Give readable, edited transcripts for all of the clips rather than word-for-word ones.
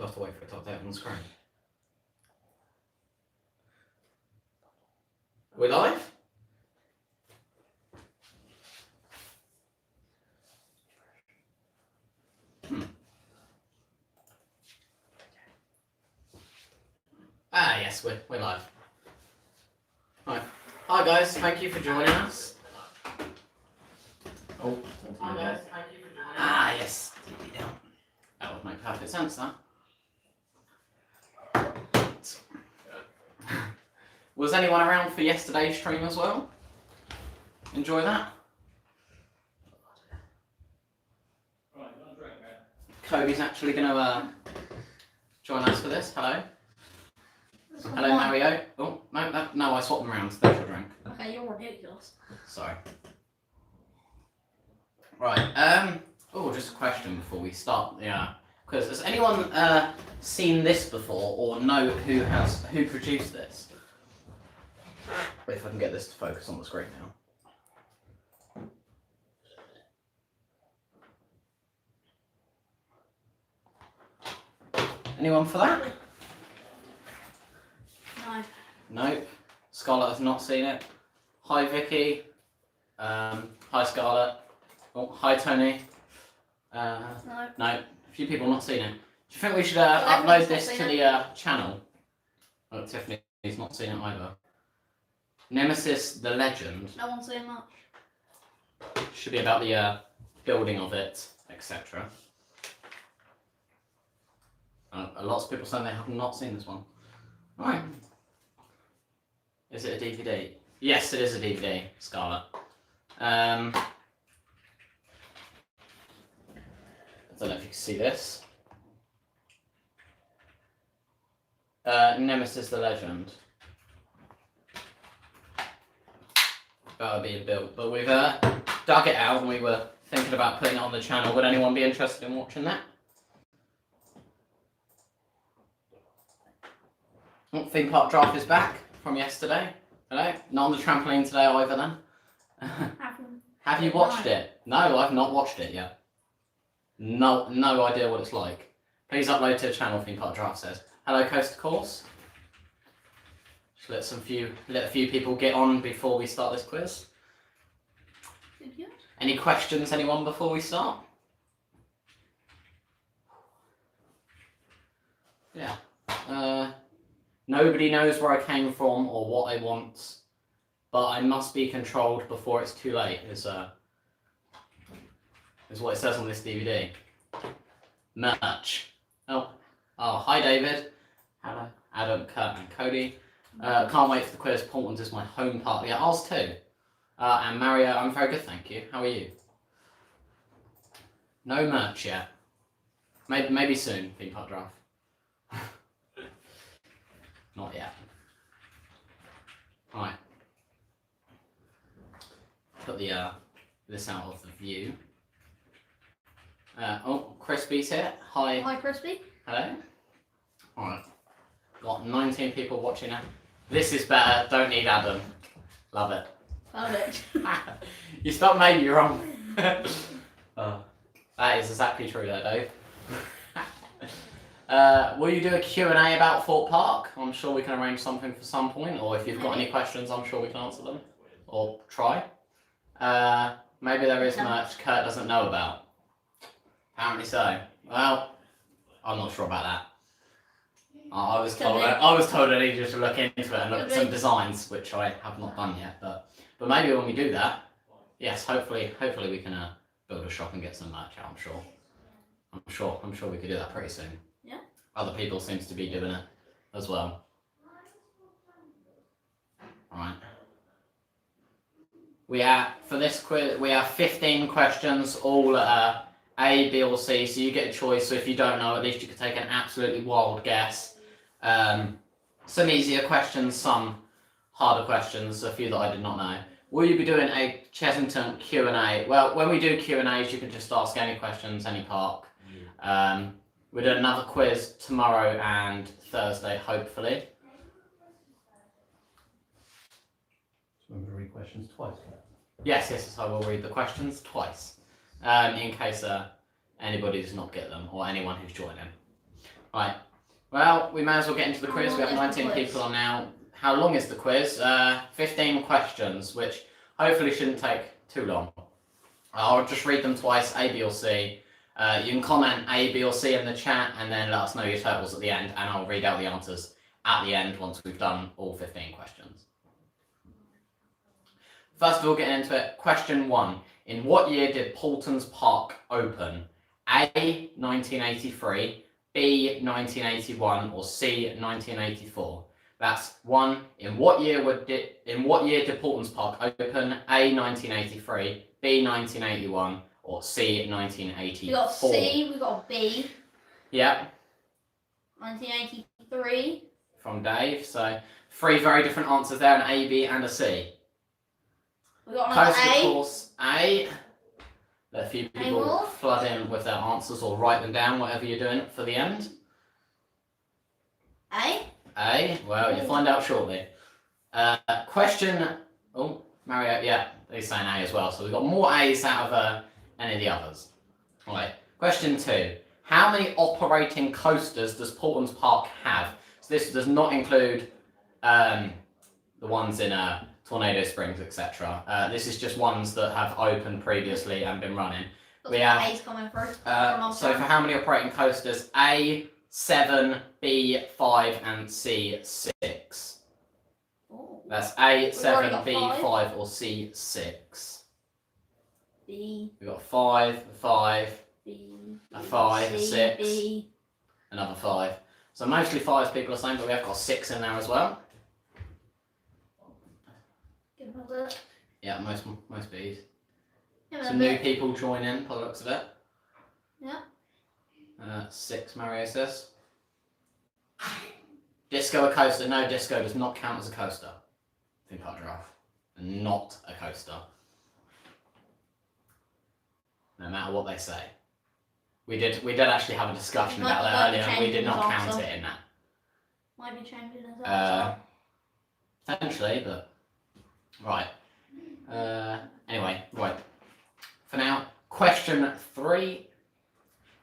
We'll have to wait for it to update on the screen. We're live? Ah, yes, we're live. Right. Hi guys, thank you for joining us. Oh, hi guys, thank you for joining us. Ah, yes. That would make perfect sense, that. Was anyone around for yesterday's stream as well? Enjoy that? Kobe's actually going to join us for this. Hello. Hello, Mario. Oh, no, I swapped them around. There's your drink. Okay, you're ridiculous. Sorry. Right. Oh, just a question before we start. Yeah. Because has anyone seen this before or know who produced this? If I can get this to focus on the screen now. Anyone for that? No. Nope. Scarlett has not seen it. Hi Vicky. Hi Scarlett. Oh, hi Tony. No. No. A few people not seen it. Do you think we should upload this to the channel? Oh, Tiffany's not seen it either. Nemesis the Legend. No one's seen that. Should be about the building of it, etc. A lot of people saying they have not seen this one. Right. Is it a DVD? Yes, it is a DVD, Scarlett. I don't know if you can see this. Nemesis the Legend. That would be a build, but we've dug it out and we were thinking about putting it on the channel. Would anyone be interested in watching that? Oh, theme park draft is back from yesterday. Hello? Not on the trampoline today either then. Have you watched it? No, I've not watched it yet. No idea what it's like. Please upload to the channel, theme park draft says. Hello, Coast to Course. Just let a few people get on before we start this quiz. Any questions, anyone, before we start? Yeah. Nobody knows where I came from or what I want, but I must be controlled before it's too late, is what it says on this DVD. Merch. Oh, hi David. Hello. Adam, Kurt and Cody. Can't wait for the quiz. Paultons is my home park. Yeah, ours too. And Mario, I'm very good, thank you. How are you? No merch yet. Maybe soon, theme park draft. Not yet. Right. Put the this out of the view. Oh, Crispy's here. Hi. Hi, Crispy. Hello. Alright. Got 19 people watching now. This is better. Don't need Adam. Love it. Love it. You spelled maybe wrong. That is exactly true there, Dave. Will you do a Q&A about Thorpe Park? I'm sure we can arrange something for some point, or if you've got any questions, I'm sure we can answer them. Or try. Maybe there is merch Kurt doesn't know about. Apparently so. Well, I'm not sure about that. I was told I needed to look into it and look at some designs, which I have not done yet. But maybe when we do that, yes, hopefully we can build a shop and get some merch out. I'm sure we could do that pretty soon. Yeah. Other people seems to be doing it as well. Right. For this quiz, we have 15 questions, all A, B, or C. So you get a choice. So if you don't know, at least you could take an absolutely wild guess. Some easier questions, some harder questions, a few that I did not know. Will you be doing a Chessington Q&A? Well, when we do Q&As, you can just ask any questions, any park. We'll do another quiz tomorrow and Thursday, hopefully. So I'm going to read questions twice. Yes, I will read the questions twice, in case anybody does not get them, or anyone who's joining. Right. Well, we may as well get into the How quiz. We long have is the 19 quiz? people on now. How long is the quiz? 15 questions, which hopefully shouldn't take too long. I'll just read them twice, A, B, or C. You can comment A, B, or C in the chat, and then let us know your totals at the end, and I'll read out the answers at the end once we've done all 15 questions. First of all, getting into it. Question 1. In what year did Paultons Park open? A, 1983, B, 1981, or C, 1984? That's 1. In what year did Paultons Park open? A, 1983, B, 1981, or C, 1984? We got C, we got B. Yeah. 1983. From Dave. So 3 very different answers there, an A, B, and a C. We got another Coast, A. of course, A. Let a few people flood in with their answers or write them down, whatever you're doing for the end. A. A. Well, you'll find out shortly. Question. Oh, Mario. Yeah, he's saying A as well. So we've got more A's out of any of the others. All right. Question 2. How many operating coasters does Paultons Park have? So this does not include the ones in Tornado Springs, etc. This is just ones that have opened previously and been running. That's We have A's coming through. so for how many operating coasters? A, 7, B, 5, and C, 6. Ooh. That's A, already 7, got B, 5. 5, or C, 6. B. We've got 5, 5, B. a 5, C, 6, B. another 5. So mostly 5 people are saying, but we have got 6 in there as well. Give him a bit. Yeah, most B's. Give him a Some new bit. people join in by the looks of it. Yeah. 6, Mario says. Disco a coaster. No, disco does not count as a coaster. Theme park giraffe. Not a coaster. No matter what they say. We did actually have a discussion about that earlier, and we did not count it in that. Might be changing as well. Potentially, but right. Anyway, right. For now, question 3.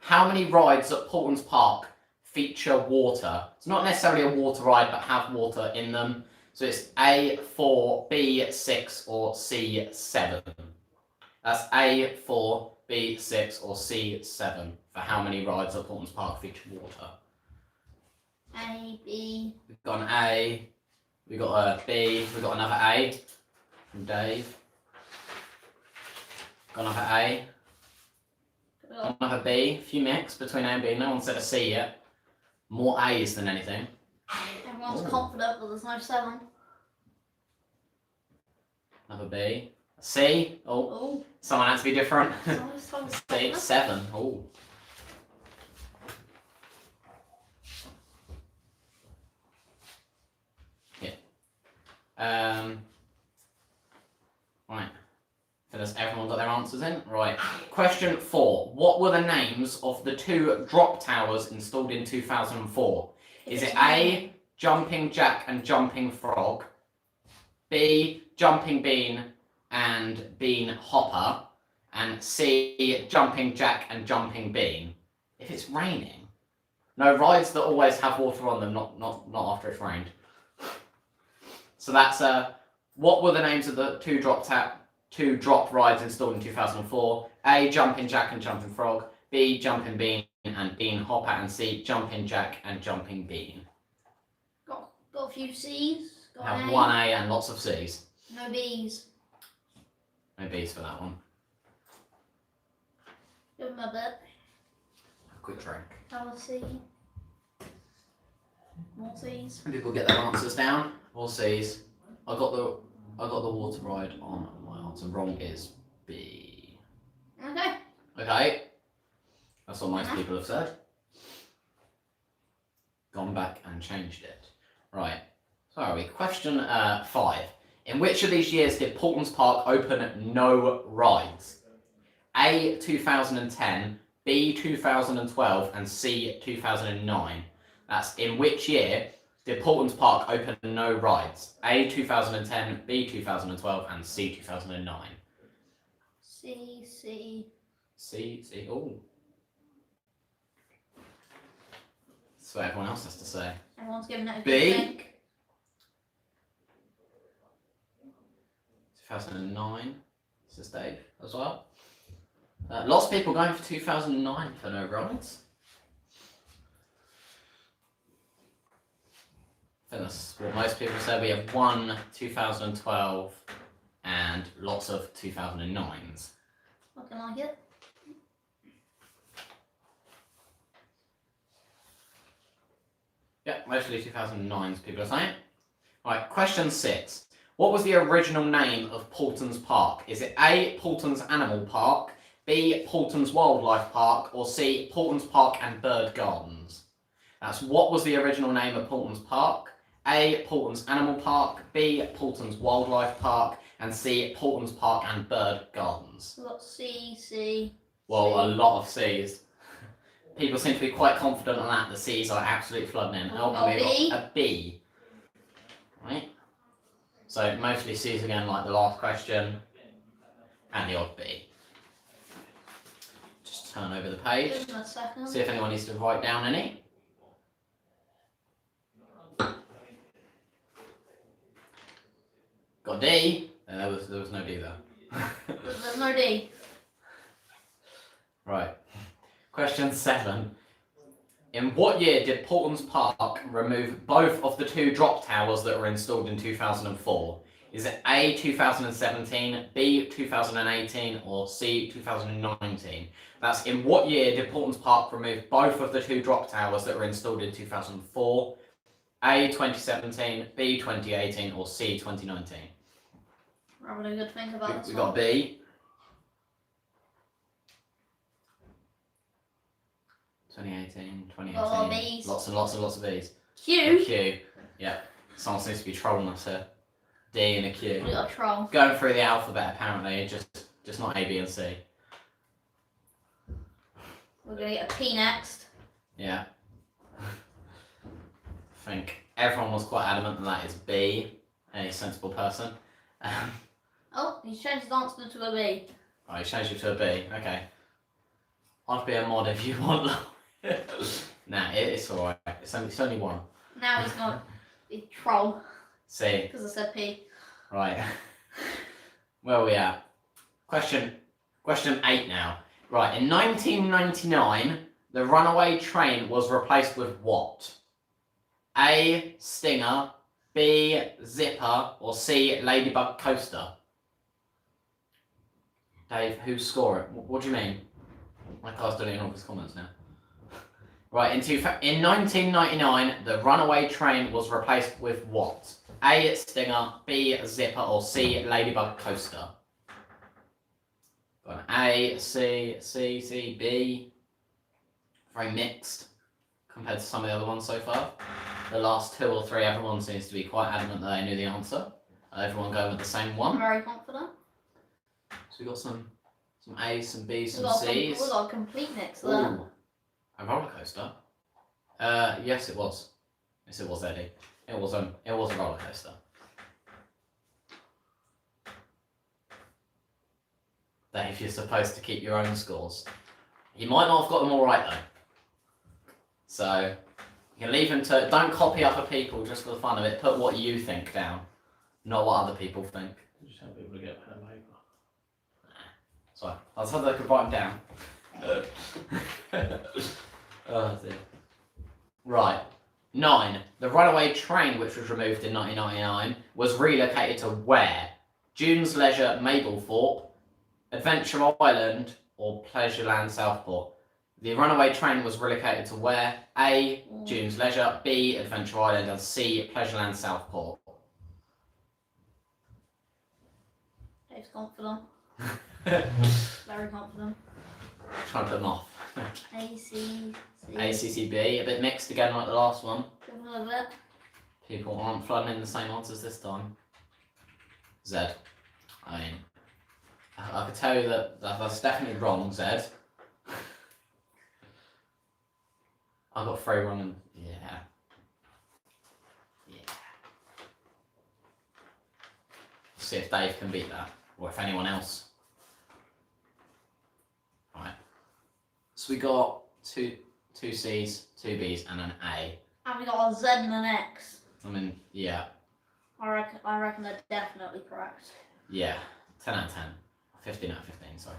How many rides at Paultons Park feature water? It's not necessarily a water ride, but have water in them. So it's A, 4, B, 6, or C, 7. That's A, 4, B, 6, or C, 7 for how many rides at Paultons Park feature water. A, B. We've got an A, we've got a B, we've got another A from Dave. Got another A, another B, a few mix between A and B. No one said a C yet. More A's than anything. Everyone's confident, but there's no 7. Another B. A C. Oh, Oh. someone has to be different. Someone's C, confident. 7. Oh. Yeah. Right. So has everyone got their answers in? Right. Question 4. What were the names of the 2 drop towers installed in 2004? Is it A, Jumping Jack and Jumping Frog, B, Jumping Bean and Bean Hopper, and C, Jumping Jack and Jumping Bean? If it's raining. No, rides that always have water on them, not after it's rained. So that's what were the names of the 2 drop rides installed in 2004? A, Jumping Jack and Jumping Frog, B, Jumping Bean and Bean Hopper, and C, Jumping Jack and Jumping Bean. Got a few C's. Got Have an A. 1 A and lots of C's. No B's. No B's for that one. Give him a bit. A quick drink. Have a C. More C's. People get their answers down. All C's. I got the water ride on my answer. Wrong is B. Okay. Okay. That's what most people have said. Gone back and changed it. Right. So are we? Question 5. In which of these years did Paultons Park open no rides? A, 2010, B, 2012, and C, 2009. That's in which year did Paultons Park open no rides? A, 2010, B, 2012, and C, 2009. C. C. Oh. That's what everyone else has to say. Everyone's giving it a B. good think. 2009. This is Dave as well. Lots of people going for 2009 for no rides. I think that's what most people say. We have 1 2012 and lots of 2009s. Looking like it. Yeah, mostly 2009s people are saying. Right, question 6. What was the original name of Paultons Park? Is it A, Paultons Animal Park, B, Paultons Wildlife Park, or C, Paultons Park and Bird Gardens? That's what was the original name of Paultons Park? A, Paultons Animal Park, B, Paultons Wildlife Park, and C, Paultons Park and Bird Gardens. We've got C. Well, C. a lot of C's. People seem to be quite confident on that. The C's are absolutely flooding in. Oh, and we've B. got a B. Right? So mostly C's again, like the last question, and the odd B. Just turn over the page. Give them a second. See if anyone needs to write down any. Got D. There was no D there. There's no D. Right. Question 7. In what year did Paultons Park remove both of the 2 drop towers that were installed in 2004? Is it A, 2017, B, 2018, or C, 2019? That's in what year did Paultons Park remove both of the 2 drop towers that were installed in 2004? A, 2017, B, 2018, or C, 2019? We're having a good think about this We one. got B. 2018, 2018. Oh, B's. Lots and lots and lots of B's. Q. Q. Yeah. Someone seems to be trolling us here. D and a Q. We got a troll. Going through the alphabet apparently, just not A, B, and C. We're gonna get a P next. Yeah. I think everyone was quite adamant that is B. A sensible person. Oh, he's changed his answer to a B. Right, changed it to a B. Okay. I'd be a mod if you want. Nah, it's alright. It's only one. Now he's gonna be troll C. because I said P. Right. Where are we at? Question 8 now. Right, in 1999, the runaway train was replaced with what? A, Stinger, B, Zipper, or C, Ladybug Coaster? Dave, who's scoring? What do you mean? My car's deleting all his comments now. Right, in 1999, the runaway train was replaced with what? A, Stinger, B, Zipper, or C, Ladybug Coaster? Got an A, C, B. Very mixed compared to some of the other ones so far. The last 2 or 3, everyone seems to be quite adamant that they knew the answer. Everyone going with the same I'm one. very confident. So we got some A's, some B's, We some got C's. a complete mix there. Ooh, a roller coaster. Yes, it was. Yes, it was, Eddie. It was a roller coaster. Dave, you're supposed to keep your own scores. You might not have got them all right though. So you can leave them to. Don't copy other people just for the fun of it. Put what you think down, not what other people think. Just help people to get pen and paper. Sorry, I was hoping I could write them down. Oh dear. Right. 9. The runaway train, which was removed in 1999, was relocated to where? Dunes Leisure, Mablethorpe, Adventure Island, or Pleasureland, Southport? The runaway train was relocated to where? A, Dunes Leisure, B, Adventure Island, and C, Pleasureland, Southport. Dave's confident. Very confident. Trying to put them off. A, C, C. A, C, C, B. A bit mixed again like the last one. Give him a bit. People aren't flooding in the same answers this time. Z. I mean, I could tell you that's definitely wrong, Z. I got 3 wrong and yeah. See if Dave can beat that, or if anyone else. Right. So we got two 2 C's, 2 B's, and an A. And we got a Z and an X. I mean, yeah. I reckon they're definitely correct. Yeah. 10 out of 10. 15 out of 15, sorry.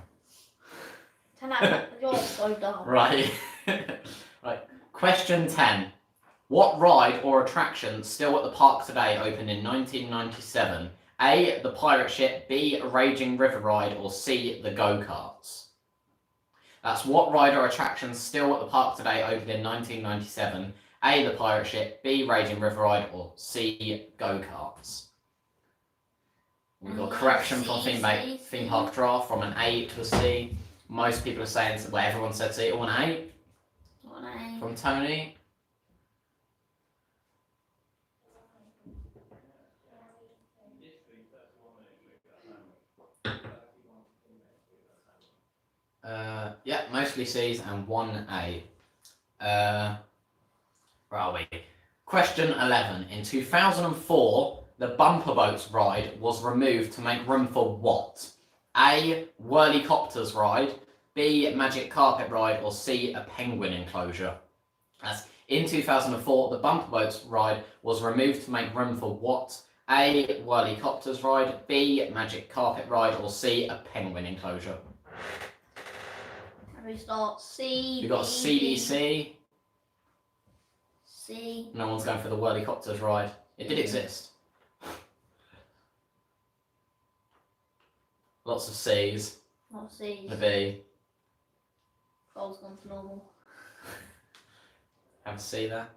10 out of 10. You're so dumb. Right. Right. Question 10. What ride or attraction still at the park today opened in 1997? A. The pirate ship. B. A raging river ride. Or C. The go-karts. That's what ride or attraction still at the park today opened in 1997. A. The pirate ship. B. Raging river ride. Or C. Go-karts. We've got a correction from theme park draft from an A to a C. Most people are saying, well, everyone said C. Or an A. From Tony. Yeah, mostly C's and 1A. Where are we? Question 11. In 2004, the Bumper Boats ride was removed to make room for what? A. Whirlycopters ride. B. Magic Carpet ride. Or C. A penguin enclosure. That's in 2004, the Bumper Boats ride was removed to make room for what? A. Whirlycopters ride. B. Magic Carpet ride. Or C. A penguin enclosure. We start C. You got CDC. C. No one's going for the Whirlycopters ride. It did exist. Lots of C's. Not C's. A B. Cole's gone to normal. Have a C there.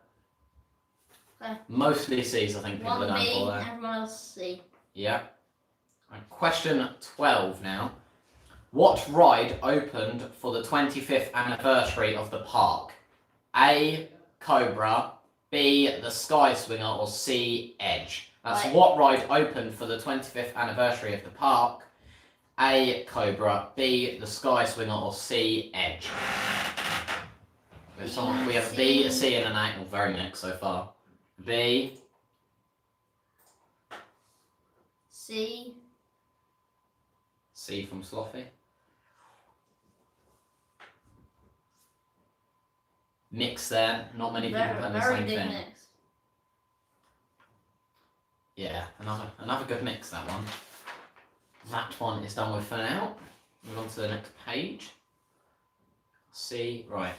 Okay. Mostly C's, I think people One are going B, for there. everyone else C. Yeah. Right, question 12 now. What ride opened for the 25th anniversary of the park? A. Cobra. B. The Sky Swinger. Or C. Edge. That's Right. what ride opened for the 25th anniversary of the park? A. Cobra. B. The Sky Swinger. Or C. Edge. We have B, a C, and an A. Well, very mixed so far. B. C. C from Sloppy. Mix there. Not many people put the Very same big thing. mix. Yeah, another good mix, that one. That one is done with for now. Move on to the next page. C, right.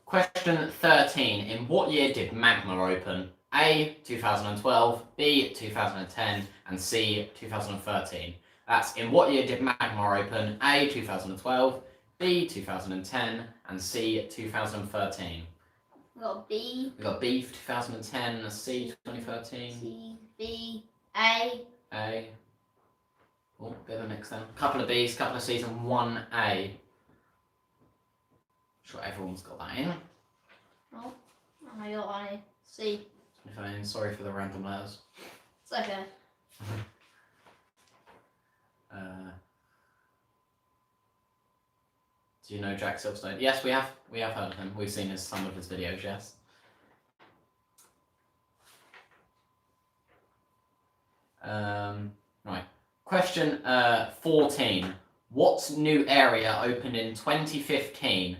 Question 13. In what year did Magma open? A. 2012, B. 2010, and C. 2013. That's in what year did Magma open? A. 2012, B. 2010, and C. 2013. We got B. We got B for 2010 and C 2013. C. B. A. A. Oh, bit of a mix then. Couple of B's, couple of C's, and 1A. Sure, everyone's got that in. Oh, I got A. C. Sorry for the random letters. It's okay. Do you know Jack Silverstone? Yes, we have heard of him. We've seen some of his videos. Yes. Right. Question 14. What new area opened in 2015?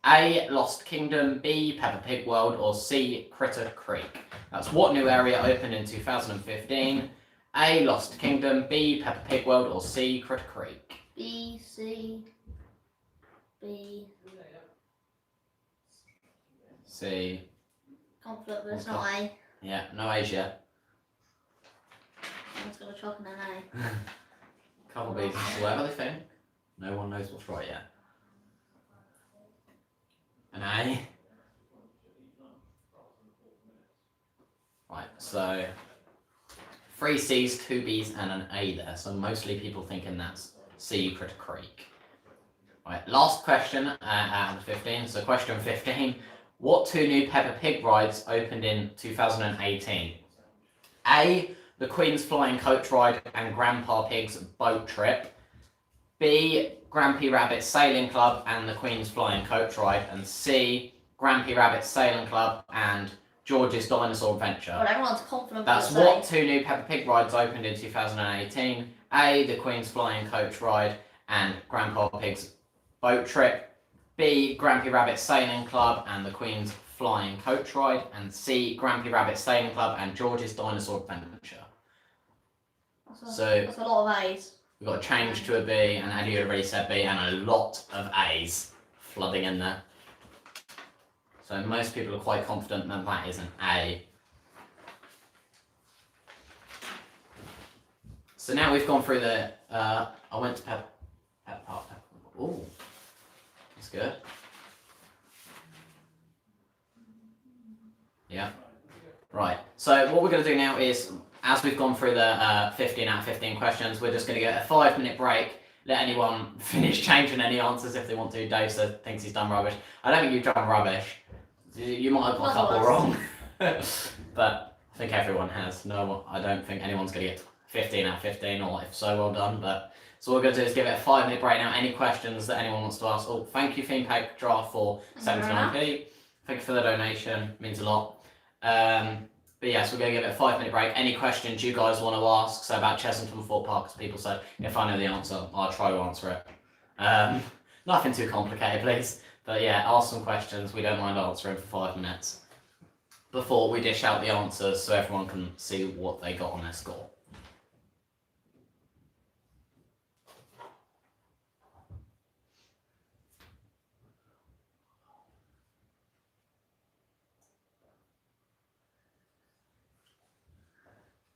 A. Lost Kingdom, B. Peppa Pig World, or C. Critter Creek. That's what new area opened in 2015. A. Lost Kingdom, B. Peppa Pig World, or C. Critter Creek. B. C. B. C. Confident, but it's not A. Yeah, no A's yet. I'm just gonna chalk in an A. Couple B's. Whatever they think. No one knows what's right yet. An A. Right, so 3 C's, 2 B's, and an A there. So mostly people thinking that's C, Critter Creek. Right, last question out of the 15. So question 15. What 2 new Peppa Pig rides opened in 2018? A. The Queen's Flying Coach Ride and Grandpa Pig's Boat Trip. B. Grampy Rabbit's Sailing Club and the Queen's Flying Coach Ride. And C. Grampy Rabbit's Sailing Club and George's Dinosaur Adventure. But everyone's confident. That's what 2 new Peppa Pig rides opened in 2018. A. The Queen's Flying Coach Ride and Grandpa Pig's Boat Trip. B. Grampy Rabbit Sailing Club and the Queen's Flying Coach Ride, and C. Grampy Rabbit Sailing Club and George's Dinosaur Adventure. That's a lot of A's. We've got to change to a B, and Eddie had already said B, and a lot of A's flooding in there. So most people are quite confident that that is an A. So now we've gone through the, I went to Pep Park. Ooh, that's good. Yeah. Right, so what we're going to do now is, as we've gone through the 15 out of 15 questions, we're just going to get a 5-minute break, let anyone finish changing any answers if they want to. Dave thinks he's done rubbish. I don't think you've done rubbish. You might have got a couple wrong. But I think everyone has. No, I don't think anyone's going to get 15 out of 15, or if so, well done. But so what we're going to do is give it a 5-minute break now. Any questions that anyone wants to ask? Oh, thank you, Theme Pack Draft, for 79p. Thank you for the donation. It means a lot. But yes, we're going to give it a 5-minute break. Any questions you guys want to ask, so about Chessington Fort Park, as people say, if I know the answer, I'll try to answer it. Nothing too complicated, please. But yeah, ask some questions. We don't mind answering for 5 minutes before we dish out the answers so everyone can see what they got on their score.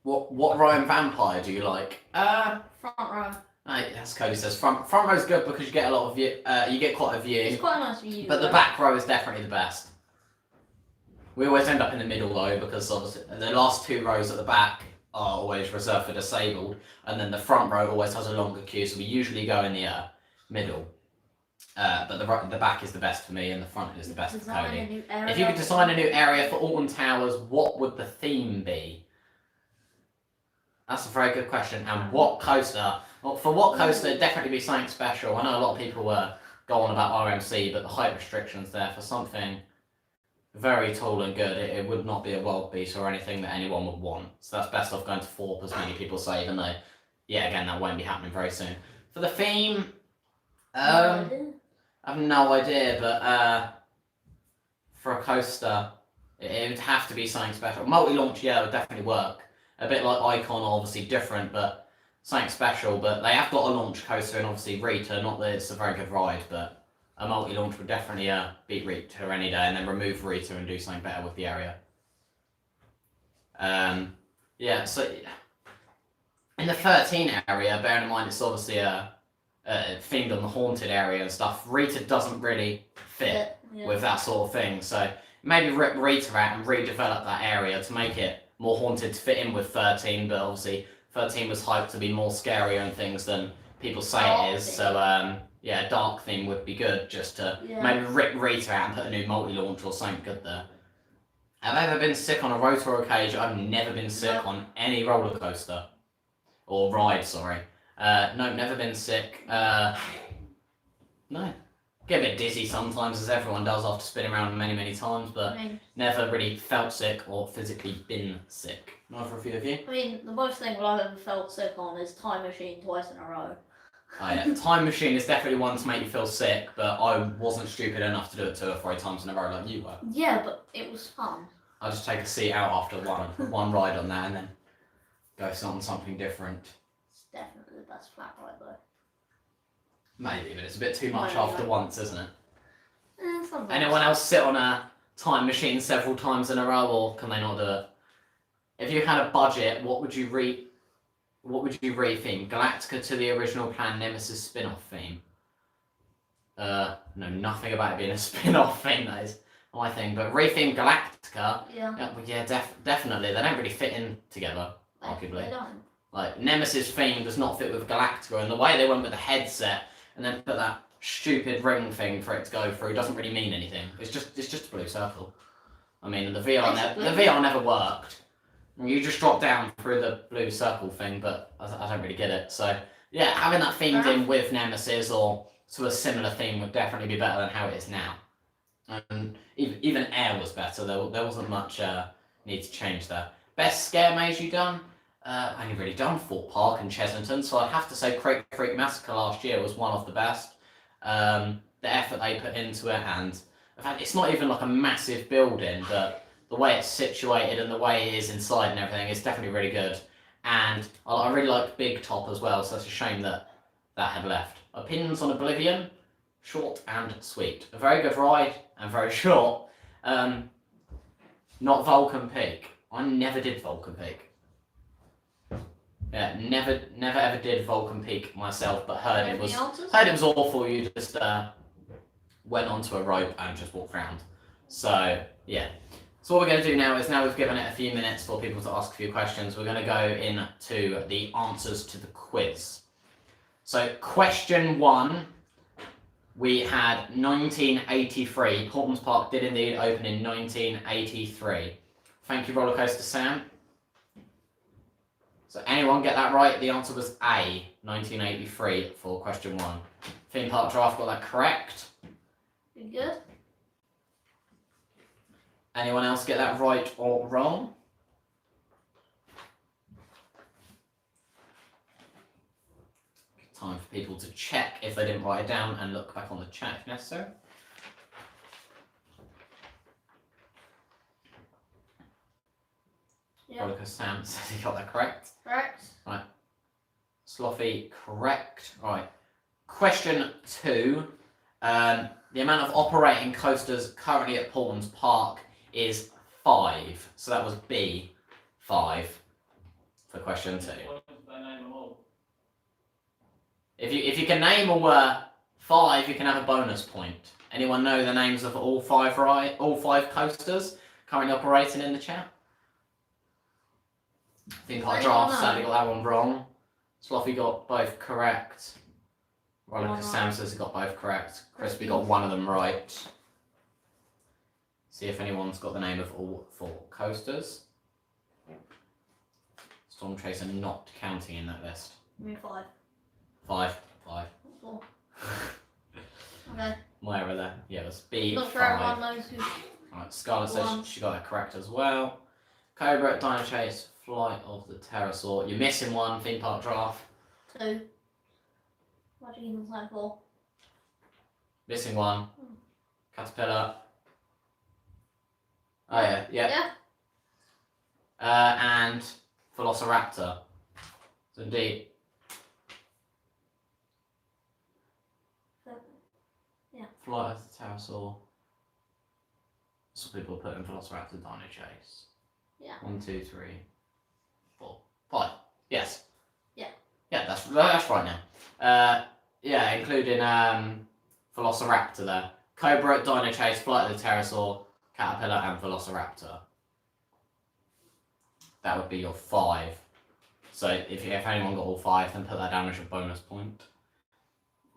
What Ryan Vampire do you like? Front row. As Cody says, front row's good because you get a lot of view. You get quite a view. It's quite a nice view. But the back row is definitely the best. We always end up in the middle though, because obviously the last 2 rows at the back are always reserved for disabled, and then the front row always has a longer queue, so we usually go in the middle. But the back is the best for me, and the front is the best for Cody. If you could design a new area for Alton Towers, what would the theme be? That's a very good question. And what coaster? Well, for what coaster, it'd definitely be something special. I know a lot of people go on about RMC, but the height restrictions there for something very tall and good. It would not be a world beat or anything that anyone would want. So that's best off going to Thorpe, as many people say, even though, yeah, again, that won't be happening very soon. For the theme, I have no idea, but for a coaster, it would have to be something special. Multi-launch, yeah, it would definitely work. A bit like Icon, obviously different, but something special. But they have got a launch coaster, and obviously Rita, not that it's a very good ride, but a multi-launch would definitely beat Rita any day, and then remove Rita and do something better with the area. Yeah, so in the 13 area, bearing in mind it's obviously themed on the haunted area and stuff, Rita doesn't really fit with that sort of thing. So maybe rip Rita out and redevelop that area to make it more haunted to fit in with 13, but obviously 13 was hyped to be more scarier and things than people say it is. So yeah, dark theme would be good, just to maybe rip Rita out and put a new multi-launch or something good there. Have I ever been sick on a rotor or cage? I've never been sick on any roller coaster. Or ride, sorry. No, never been sick. No. Get a bit dizzy sometimes, as everyone does after spinning around many times, but never really felt sick or physically been sick. Neither of you? I mean, the most thing I've ever felt sick on is Time Machine twice in a row. Oh yeah, Time Machine is definitely one to make you feel sick, but I wasn't stupid enough to do it 2 or 3 times in a row like you were. Yeah, but it was fun. I'll just take a seat out after one ride on that and then go on something different. It's definitely the best flat ride though. Maybe, but it's a bit too much after once, isn't it? Sometimes. Anyone else sit on a Time Machine several times in a row, or can they not do it? If you had a budget, what would you retheme? Galactica to the original plan, Nemesis spin-off theme. No, nothing about it being a spin-off theme, that is my thing. But retheme Galactica, definitely. They don't really fit in together, arguably. They don't. Like, Nemesis theme does not fit with Galactica, and the way they went with the headset and then put that stupid ring thing for it to go through doesn't really mean anything. It's just a blue circle. I mean, the VR never worked. You just drop down through the blue circle thing, but I don't really get it. So yeah, having that themed in with Nemesis or to a similar theme would definitely be better than how it is now. And even Air was better. There wasn't much need to change there. Best scare maze you done? I've only really done Fort Park and Chessington, so I'd have to say Creek Massacre last year was one of the best. the effort they put into it, and in fact, it's not even like a massive building, but the way it's situated and the way it is inside and everything is definitely really good. And I really like Big Top as well, so it's a shame that that had left. Opinions on Oblivion, short and sweet. A very good ride and very short. Not Vulcan Peak. I never did Vulcan Peak. Yeah, never ever did Vulcan Peak myself, but heard it was awful. You just went onto a rope and just walked around. So yeah. So what we're going to do now is, now we've given it a few minutes for people to ask a few questions, we're going to go into the answers to the quiz. So question 1, we had 1983. Paultons Park did indeed open in 1983. Thank you, Rollercoaster Sam. So anyone get that right? The answer was A, 1983 for question 1. Theme Park Draft got that correct. Good. Anyone else get that right or wrong? Time for people to check if they didn't write it down and look back on the chat if necessary. Yeah. Because Sam says he got that correct. Correct. Right. Slothy, correct. Right. Question 2. The amount of operating coasters currently at Paultons Park is 5. So that was B, 5 for question 2. If you can name all 5, you can have a bonus point. Anyone know the names of all 5 coasters currently operating in the chat? I think our draft sadly got that one wrong. Slothy got both correct. Rollercoaster Sam says he got both correct. Crispy got one of them right. See if anyone's got the name of all 4 coasters. Storm Chaser not counting in that list. I mean 5. 5. 4. Okay. My error there. Yeah, it was B. Not sure 5. everyone knows who. Right, Scarlett says she got that correct as well. Cobra, Dino Chase, Flight of the Pterosaur. You're missing one. Theme Park Draft. 2. Magic Kingdom Side 4. Missing one. Caterpillar. Oh yeah, yeah. And Velociraptor. So indeed. Yeah. Flight of the Pterosaur. Some people put in Velociraptor, Dino Chase. Yeah. 1, 2, 3, 4, 5. Yes. Yeah. Yeah, that's right now. Yeah, including Velociraptor there. Cobra, Dino Chase, Flight of the Pterosaur, Caterpillar, and Velociraptor. That would be your 5. So if anyone got all 5, then put that down as your bonus point.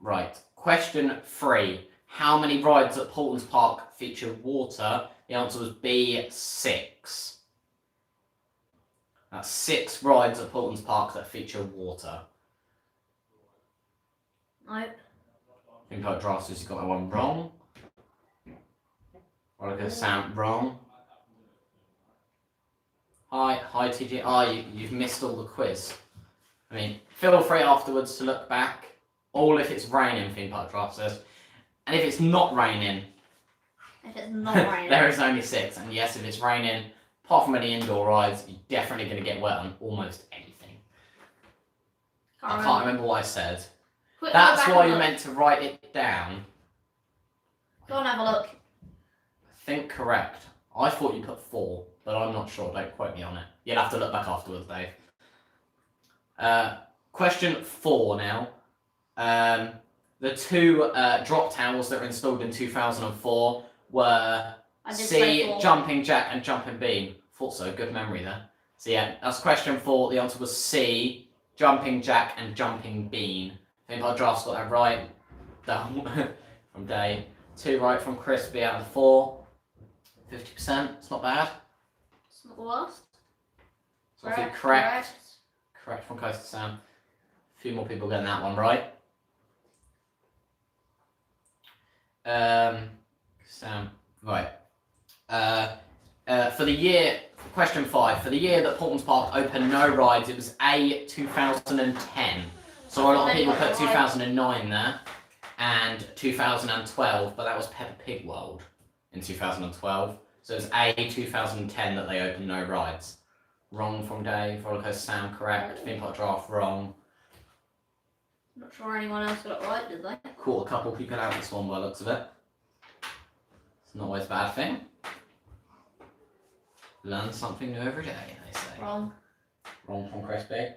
Right. Question 3. How many rides at Paultons Park feature water? The answer was B, 6. That's 6 rides at Paultons Park that feature water. Nope. Theme Park Draft says you got that one wrong. Rollercoaster Sam wrong. Hi TG. You've missed all the quiz. I mean, feel free afterwards to look back. All if it's raining, Theme Park Draft says. And if it's not raining, If it's not raining. there is only 6. And yes, if it's raining, apart from any indoor rides, you're definitely going to get wet on almost anything. I can't remember what I said. Quick, That's go back why and you look. meant to write it down. Go and have a look. I think correct. I thought you put 4, but I'm not sure. Don't quote me on it. You'll have to look back afterwards, Dave. Question 4 now. The 2 drop towers that were installed in 2004 were C, Jumping Jack and Jumping Bean. Thought so. Good memory there. So yeah, that's question 4. The answer was C, Jumping Jack and Jumping Bean. I think our draft's got that right. Done from Dave. 2 right from Crispy out of 4. 50%. It's not bad. It's not the worst. So I think correct. Correct from Coast to Sam. A few more people getting that one right. Sam, right. For the year, question 5. For the year that Paultons Park opened no rides, it was A, 2010. So a lot of people put 2009 there. and 2012, but that was Peppa Pig World in 2012. So it's A, 2010 that they opened no rides. Wrong from Dave. Roller Coaster Sam, correct. Theme Park Draft, wrong. Not sure anyone else got it right, did they? Caught a couple people out this one by the looks of it. It's not always a bad thing. Learn something new every day, they say. Wrong. Wrong from Crispy.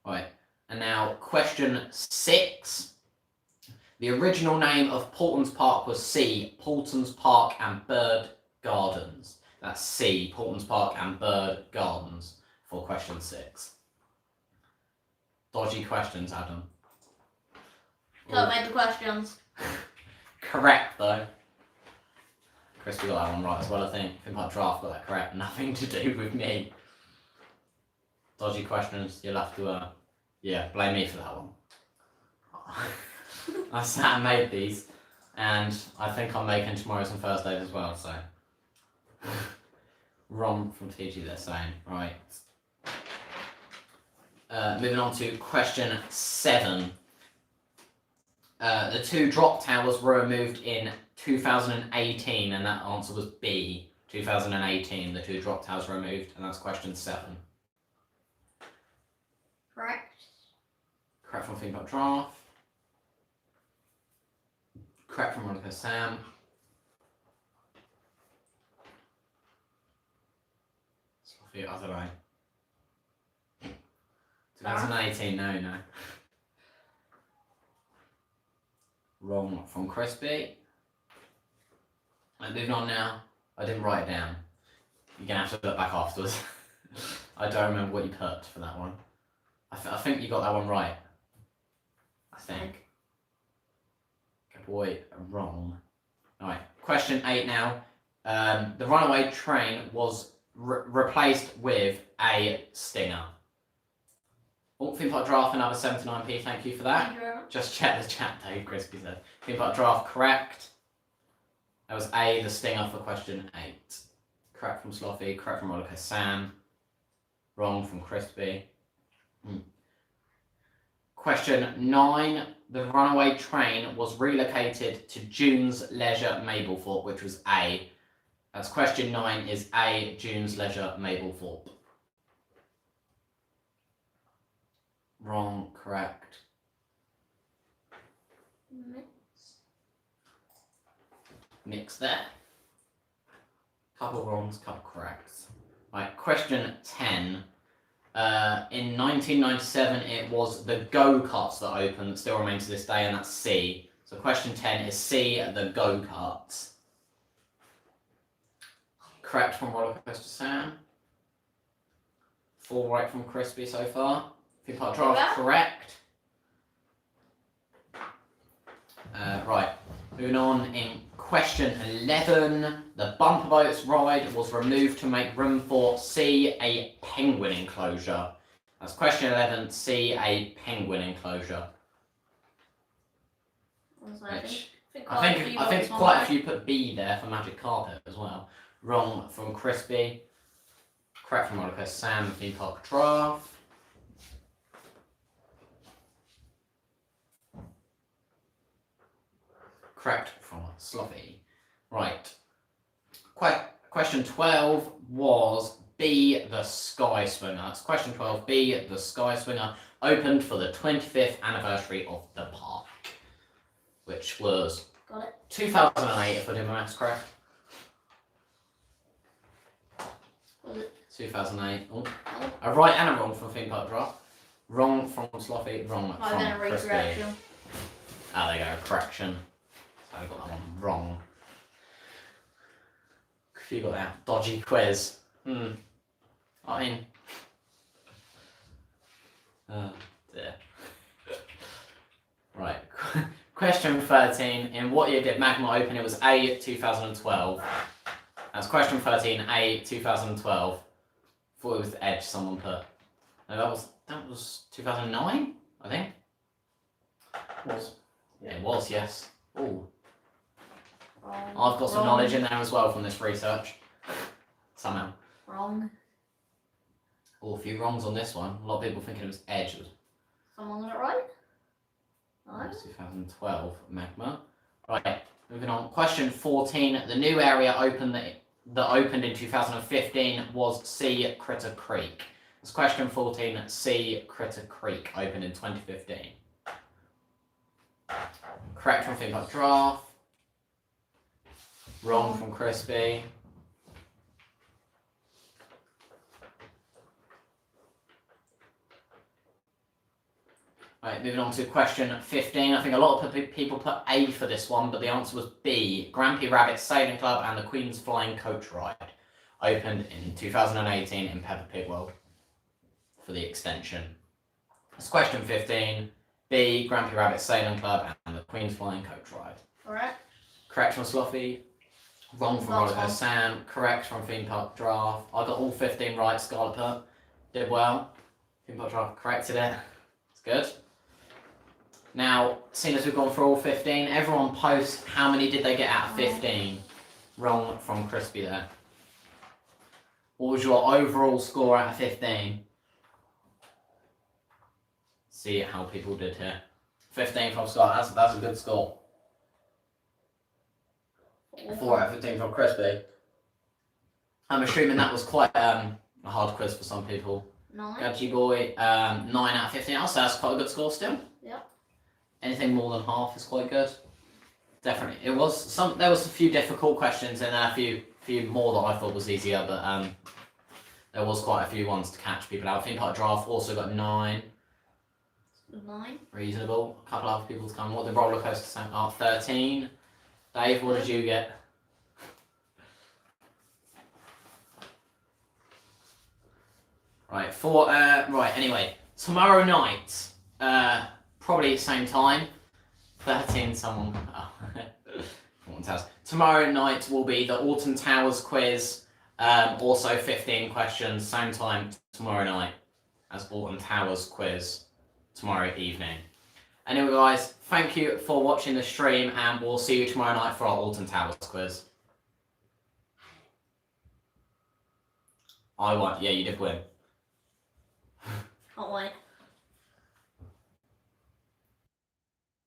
Right, and now question 6. The original name of Paultons Park was C, Paultons Park and Bird Gardens. That's C, Paultons Park and Bird Gardens for question 6. Dodgy questions, Adam. Don't make the questions. Correct, though. Crispy got that one right as well, I think. Theme Park Draft got that correct. Nothing to do with me. Dodgy questions, you'll have to, blame me for that one. I sat and made these, and I think I'm making tomorrow's and Thursdays as well, so. Wrong from TG, they're saying. Right. Moving on to question 7. The 2 drop towers were removed in 2018, and that answer was B. 2018, the 2 drop towers were removed, and that's question 7. Correct. Correct from Theme Park Draft. Correct from Roller Coaster Sam. I don't know. 2018, no. Wrong from Crispy. Moving on now. I didn't write it down. You're going to have to look back afterwards. I don't remember what you put for that one. I think you got that one right. I think. Good boy, wrong. Alright, question 8 now. The runaway train was replaced with a Stinger. Oh, Theme Park Draft, another 79p, thank you for that. Thank you very much. Just check the chat, Dave Crispy said. Theme Park Draft, correct. That was A, the Stinger for question 8. Correct from Slothy, correct from Roller Coaster Sam. Wrong from Crispy. Question 9. The runaway train was relocated to June's Leisure Mablethorpe, which was A. That's question 9 is A, June's Leisure Mablethorpe. Wrong, correct. Mix there. Couple wrongs, couple corrects. Right, question 10. In 1997, it was the go-karts that opened, that still remain to this day, and that's C. So question 10 is C, the go-karts. Correct from Roller Coaster Sam. 4 right from Crispy so far. Theme Park Draft, correct. Right, moving on in question 11. The Bumper Boats ride was removed to make room for C, a penguin enclosure. That's question 11, C, a penguin enclosure. Which I think quite a few put B there for Magic Carpet as well. Wrong from Crispy. Correct from Roller Coaster Sam, Theme Park Draft. Correct from Slothy. Right. Question 12 was B, the Sky Swinger. That's question 12, B, the Sky Swinger, opened for the 25th anniversary of the park, which was 2008, if I did my maths correct. Was it? 2008. Oh. A right and a wrong from Theme Park Draft. Wrong from Slothy, wrong from Crispy. Ah, there you go, correction. So I got that one wrong. You got that dodgy quiz. I mean, dear. Right. Question 13. In what year did Magma open? It was A, 2012. That's question 13, A, 2012. Thought it was the Edge someone put. No, that was 2009, I think. Was. Yeah, it was, yes. Oh. Wrong. I've got some knowledge in there as well from this research. Somehow. Wrong. Oh, a few wrongs on this one. A lot of people thinking it was Edge. Someone got it right? That No. was 2012 Magma. Right, moving on. Question 14. The new area that opened in 2015 was Sea Critter Creek. It's question 14. Sea Critter Creek opened in 2015. Correct from Theme Park Giraffe. Wrong from Crispy. Right, moving on to question 15. I think a lot of people put A for this one, but the answer was B. Grampy Rabbit Sailing Club and the Queen's Flying Coach Ride opened in 2018 in Peppa Pig World for the extension. That's question 15. B. Grampy Rabbit Sailing Club and the Queen's Flying Coach Ride. Correct. Correct from Sloppy. Wrong from Last Rollercoaster one. Sam. Correct from Theme Park Giraffe. I got all 15 right. Scarlet put. Did well. Theme Park Giraffe corrected it. It's good. Now, seeing as we've gone through all 15, everyone post how many did they get out of 15. Wrong from Crispy there. What was your overall score out of 15? See how people did here. 15 from Scott, that's a good score. 4 out of 15 from Crispy. I'm assuming that was quite a hard quiz for some people. 9. Gadgy Boy, 9 out of 15. I'll say that's quite a good score still. Yep. Anything more than half is quite good. Definitely. There was a few difficult questions and a few more that I thought was easier, but there was quite a few ones to catch people out. Theme Park Giraffe also got 9. 9. Reasonable. A couple other people to come. What did Roller Coaster Sam? 13. Dave, what did you get? Right, anyway. Tomorrow night, probably same time. 13 someone. Oh. Tomorrow night will be the Alton Towers quiz. Also 15 questions, same time tomorrow night as Alton Towers quiz tomorrow evening. Anyway guys, thank you for watching the stream and we'll see you tomorrow night for our Alton Towers quiz. I won. Yeah, you did win. Can't wait.